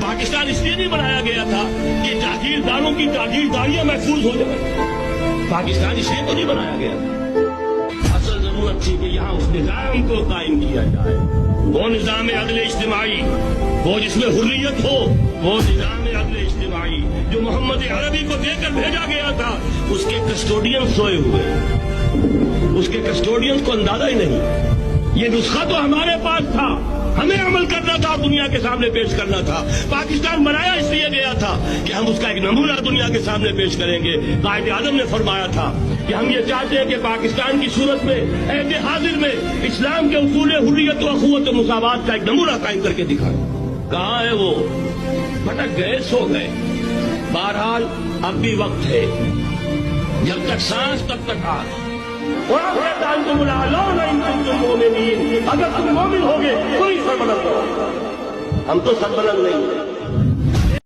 پاکستان اس لیے نہیں بنایا گیا تھا کہ جاگیرداروں کی جاگیرداریاں محفوظ ہو جائیں. پاکستان اس لیے تو نہیں بنایا گیا تھا. اصل ضرورت تھی کہ یہاں اس نظام کو قائم کیا جائے, وہ نظام عدل اجتماعی, وہ جس میں حریت ہو, وہ نظام عدل اجتماعی جو محمد عربی کو دے کر بھیجا گیا تھا. اس کے کسٹوڈین سوئے ہوئے, اس کے کسٹوڈین کو اندازہ ہی نہیں. یہ نسخہ تو ہمارے پاس تھا, ہمیں عمل کرنا تھا, دنیا کے سامنے پیش کرنا تھا. پاکستان بنایا اس لیے گیا تھا کہ ہم اس کا ایک نمونہ دنیا کے سامنے پیش کریں گے. قائد اعظم نے فرمایا تھا کہ ہم یہ چاہتے ہیں کہ پاکستان کی صورت میں عہد حاضر میں اسلام کے اصول حریت و اخوت و مساوات کا ایک نمونہ قائم کر کے دکھائیں. کہاں ہے وہ؟ بھٹک گئے, سو گئے. بہرحال اب بھی وقت ہے, جب تک سانس تب تک آس. اگر تم مومن ہوگے کوئی سربلند ہو, ہم تو سربلند نہیں ہیں.